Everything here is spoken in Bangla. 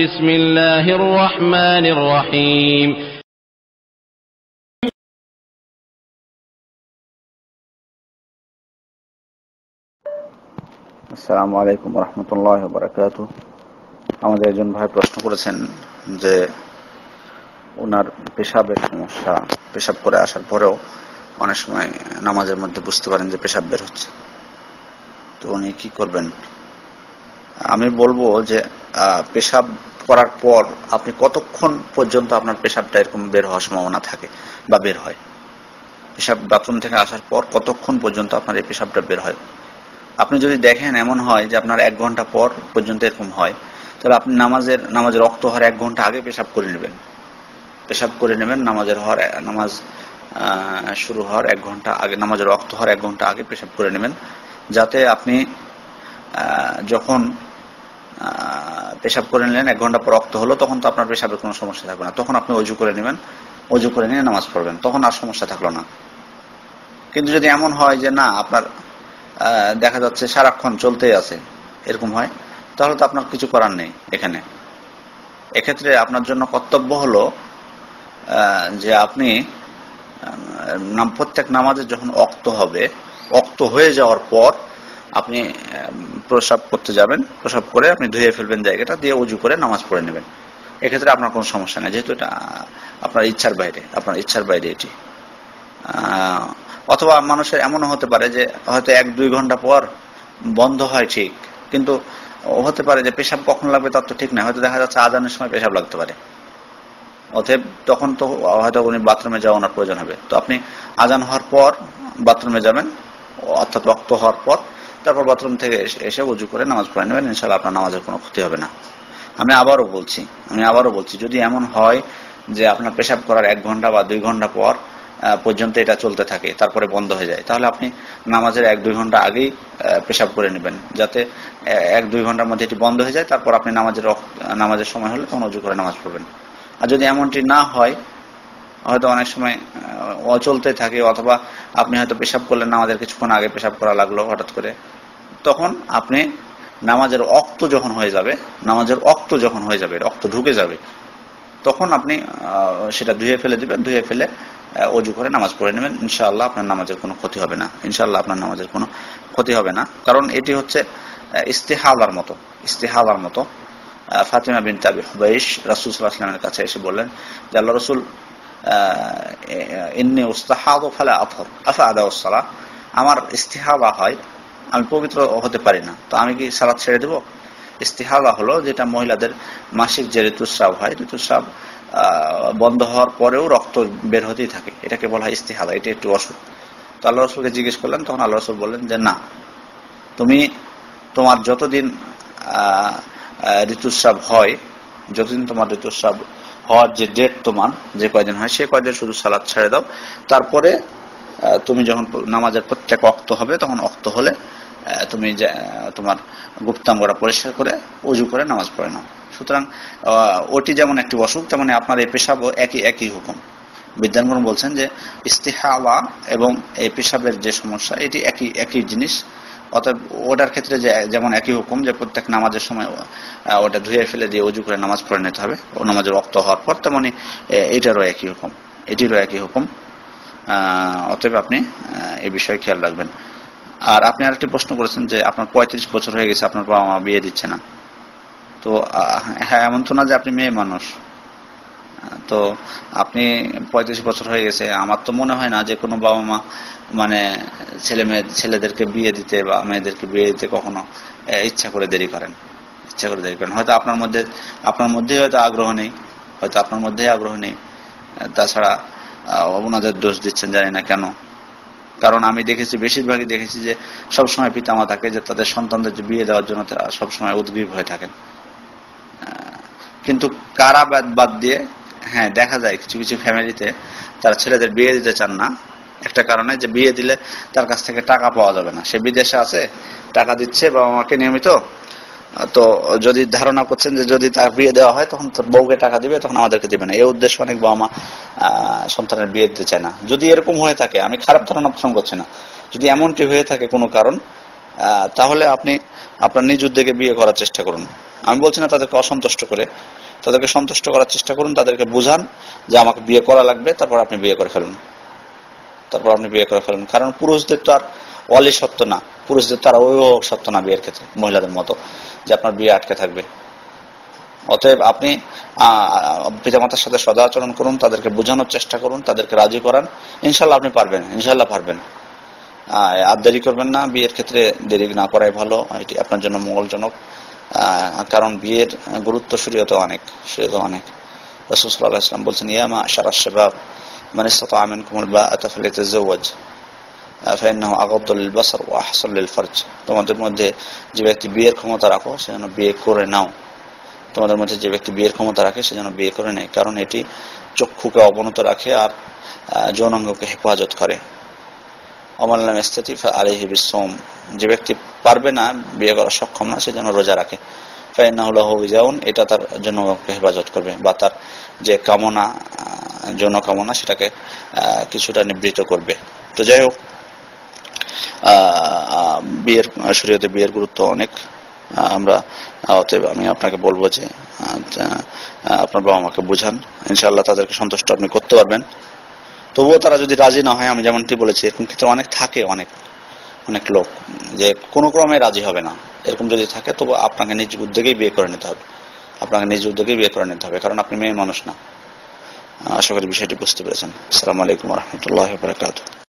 بسم الله الرحمن الرحيم আসসালামু আলাইকুম রহমতুল্লাহ বারাকাতু। আমাদের একজন ভাই প্রশ্ন করেছেন যে ওনার পেশাবের সমস্যা, পেশাব করে আসার পরেও অনেক সময় নামাজের মধ্যে বুঝতে পারেন যে পেশাব বের হচ্ছে, তো উনি কি করবেন? আমি বলবো যে পেশাব করার পর আপনি কতক্ষণ পর্যন্ত আপনার পেশাবটা এরকম বের হওয়ার সম্ভাবনা থাকে বা বের হয়, পেশাব বাথরুম থেকে আসার পর কতক্ষণ পর্যন্ত আপনার এই পেশাবটা বের হয়। আপনি যদি দেখেন এমন হয় যে আপনার 1 ঘন্টা পর পর্যন্ত এরকম হয়, তাহলে আপনি নামাজের রক্ত হওয়ার 1 ঘন্টা আগে পেশাব করে নেবেন। নামাজ শুরু হওয়ার 1 ঘন্টা আগে, নামাজের রক্ত হওয়ার 1 ঘন্টা আগে পেশাব করে নেবেন, যাতে আপনি যখন পেশাব করে নিলেন 1 ঘন্টা পর রক্ত হলো, তখন তো আপনার পেশাবের কোনো সমস্যা থাকবে না। তখন আপনি অজু করে নেবেন, অজু করে নিয়ে নামাজ পড়বেন, তখন আর সমস্যা থাকলো না। কিন্তু যদি এমন হয় যে না, আপনার দেখা যাচ্ছে সারাক্ষণ চলতেই আছে, এরকম হয়, তাহলে তো আপনার কিছু করার নেই। এক্ষেত্রে আপনার জন্য কর্তব্য হলো যে আপনি প্রত্যেক নামাজে যখন ওয়াক্ত হয়ে যাওয়ার পর আপনি প্রস্রাব করতে যাবেন, প্রস্রাব করে আপনি ধুয়ে ফেলবেন জায়গাটা, দিয়ে অজু করে নামাজ পড়ে নেবেন। এক্ষেত্রে আপনার কোনো সমস্যা নেই, যেহেতু এটা আপনার ইচ্ছার বাইরে এটি। অথবা মানুষের এমনও হতে পারে যে হয়তো 1-2 ঘন্টা পর বন্ধ হয়, ঠিক, কিন্তু হতে পারে যে পেশাব কখন লাগবে তার তো ঠিক না, হয়তো দেখা যাচ্ছে আজানের সময় পেশাব লাগতে পারে, অতএব তখন তো হয়তো উনি বাথরুমে যাওয়া ওনার প্রয়োজন হবে। তো আপনি আজান হওয়ার পর বাথরুমে যাবেন, অর্থাৎ ওয়াক্ত হওয়ার পর, তারপর বাথরুম থেকে এসে উজু করে নামাজ পড়ে নেবেন, ইনশাআল্লাহ আপনার নামাজের কোনো ক্ষতি হবে না। আমি আবারও বলছি যদি এমন হয় যে আপনার পেশাব করার 1 ঘন্টা বা 2 ঘন্টা পর পর্যন্ত এটা চলতে থাকে, তারপরে বন্ধ হয়ে যায়, তাহলে আপনি নামাজের 1-2 ঘন্টা আগেই পেশাব করে নেবেন, যাতে 1-2 ঘন্টার মধ্যে এটি বন্ধ হয়ে যায়। তারপর আপনি নামাজের সময় হলে তখন উজু করে নামাজ পড়বেন। আর যদি এমনটি না হয়, হয়তো অনেক সময় চলতে থাকে, অথবা আপনি হয়তো পেশাব করলেন, নামাজের কিছুক্ষণ আগে পেশাব করা লাগলো হঠাৎ করে, তখন আপনি নামাজের ওয়াক্ত যখন হয়ে যাবে, রক্ত ঢুকে যাবে, তখন আপনি সেটা ধুয়ে ফেলে দিবেন, ধুয়ে ফেলে অজু করে নামাজ পড়ে নেবেন, ইনশাআল্লাহ আপনার নামাজের কোনো ক্ষতি হবে না। কারণ এটি হচ্ছে ইস্তিহাদার মতো। ফাতিমা বিনত আবি হুবাইশ রাসূল সাল্লাল্লাহু আলাইহি ওয়াসাল্লামের কাছে এসে বললেন যে আল্লাহ রাসূল, ইন্নী উস্তাহাদু ফালা আতহার আফা আদাউস সালাহ, আমার ইস্তিহাদা হয়, আমি পবিত্র হতে পারি না, তো আমি কি সালাত ছেড়ে দেব? ইস্তিহাদা হলো যেটা মহিলাদের মাসিক যে ঋতুস্রাব হয়, ঋতুস্রাব বন্ধ হওয়ার পরেও রক্ত বের হতেই থাকে, এটাকে বলা হয় ইস্তিহাদা, এটা একটু অসুখ। তো আল্লাহ রাসূলকে জিজ্ঞেস করলেন, তখন আল্লাহ রাসূল বললেন যে না, তোমার যতদিন ঋতুস্রাব হওয়ার যে ডেট, তোমার যে কয়দিন হয়, সে কয়দিন শুধু সালাত ছেড়ে দাও, তারপরে তুমি যখন নামাজের প্রত্যেক ওয়াক্ত হবে, তখন ওয়াক্ত হলে তুমি তোমার গুপ্তাঙ্গরা পরিষ্কার করে উজু করে নামাজ পড়ে নাও। সুতরাং ওটি যেমন একটি অসুখ, তেমনি আপনার এই পেশাবও একই হুকুম। বিদ্যানগণ বলছেন যে ইস্তিহাওয়া এবং এই পেশাবের যে সমস্যা, এটি একই জিনিস। অতএব ওটার ক্ষেত্রে যেমন একই হুকুম যে প্রত্যেক নামাজের সময় ওটা ধুয়ে ফেলে দিয়ে উজু করে নামাজ পড়ে নিতে হবে ও নামাজের রক্ত হওয়ার পর, তেমনি এটিরও একই হুকুম। অতএব আপনি এই বিষয়ে খেয়াল রাখবেন। আর আপনি আরেকটি প্রশ্ন করেছেন যে আপনার 35 বছর হয়ে গেছে, আপনার বাবা মা বিয়ে দিচ্ছে না। তো হ্যাঁ, এমন তো না যে আপনি মেয়ে মানুষ, তো আপনি 35 বছর হয়ে গেছে, আমার তো মনে হয় না যে কোনো বাবা মা মানে ছেলেদেরকে বিয়ে দিতে বা মেয়েদেরকে বিয়ে দিতে কখনো ইচ্ছা করে দেরি করেন। হয়তো আপনার মধ্যে হয়তো আগ্রহ নেই, তাছাড়া ওনাদের দোষ দিচ্ছেন, জানি না কেন। কারণ আমি বেশিরভাগই দেখেছি যে সবসময় পিতামাতাকে যে তাদের সন্তানদের বিয়ে দেওয়ার জন্য তারা সবসময় উদ্গ্রীব হয়ে থাকেন। কিন্তু কারা বাদ দিয়ে, হ্যাঁ, দেখা যায় কিছু কিছু ফ্যামিলিতে তারা ছেলেদের বিয়ে দিতে চান না, একটা কারণে যে বিয়ে দিলে তার কাছ থেকে টাকা পাওয়া যাবে না, সে বিদেশে আছে, টাকা দিচ্ছে বাবা মাকে নিয়মিত, তো যদি ধারণা করছেন যে যদি তার বিয়ে দেওয়া হয় তখন তোর বউকে টাকা দিবে, তখন আমাদেরকে দিবে না, এই উদ্দেশ্যে অনেক বাবা মা সন্তানের বিয়ে দিতে চায় না। যদি এরকম হয়ে থাকে, আমি খারাপ ধারণা পোষণ করছি না, যদি এমনটি হয়ে থাকে কোনো কারণ, তাহলে আপনি আপনার নিজ উদ্যোগে বিয়ে করার চেষ্টা করুন। আমি বলছি না তাদেরকে অসন্তুষ্ট করে, তাদেরকে সন্তুষ্ট করার চেষ্টা করুন, তাদেরকে বুঝান যে আমাকে বিয়ে করা লাগবে, তারপর আপনি বিয়ে করে ফেলুন, কারণ পুরুষদের তো আর ওয়ালি সত্য না, পুরুষদের তো আর অভিভাবক সত্য না বিয়ের ক্ষেত্রে মহিলাদের মতো যে আপনার বিয়ে আটকে থাকবে। অতএব আপনি পিতামাতার সাথে সদাচরণ করুন, তাদেরকে বোঝানোর চেষ্টা করুন, তাদেরকে রাজি করান, ইনশাল্লাহ আপনি পারবেন, ইনশাল্লাহ পারবেন। আর দেরি করবেন না, বিয়ের ক্ষেত্রে দেরি না করাই ভালো, এটি আপনার জন্য মঙ্গলজনক। কারণ বিয়ের গুরুত্ব শরীয়তে অনেক। রাসূল সাল্লাল্লাহু আলাইহি ওয়াসাল্লাম বলছেন, ইয়া মা'শারাশ শাবাব মান ইসতাতা'a মিনকুমুল বাআতা ফালিয়াতাযাওয়াজ ফাইন্নাহু আগাদ্দু লিল বাসার ওয়া আহসানু লিল ফারজ। তোমাদের মধ্যে যে ব্যক্তি বিয়ের ক্ষমতা রাখো সে যেন বিয়ে করে নাও, তোমাদের মধ্যে যে ব্যক্তি বিয়ের ক্ষমতা রাখে সে যেন বিয়ে করে নেয়, কারণ এটি চক্ষুকে অবনত রাখে আর যৌনাঙ্গকে হেফাজত করে। ওমান লাম ইস্তাতি ফাআলাইহি বিসসাওম, যে ব্যক্তি পারবে না, বিয়ে করা সক্ষম না, সে যেন রোজা রাখে। ফাইন্নাহু লাহু বিজাউন, এটা তার যৌনাঙ্গকে হেফাজত করবে, বা তার যে কামনা, যৌন কামনা, সেটাকে কিছুটা নিবৃত করবে। তো যাই হোক, শরীয়তে বিয়ের গুরুত্ব অনেক। অতএব আমি আপনাকে বলবো যে আপনার বাবা মাকে বুঝান, ইনশাআল্লাহ তাদেরকে সন্তুষ্ট আপনি করতে পারবেন। তবুও তারা যদি রাজি না হয়, আমি যেমনটি বলেছি, এরকম ক্ষেত্রে অনেক থাকে, অনেক লোক যে কোনো ক্রমে রাজি হবে না, এরকম যদি থাকে তবু আপনাকে নিজ উদ্যোগেই বিয়ে করে নিতে হবে, কারণ আপনি মেয়ে মানুষ না। আশা করি বিষয়টি বুঝতে পেরেছেন। আসসালামু আলাইকুম ওয়া রাহমাতুল্লাহি ওয়া বারাকাতুহু।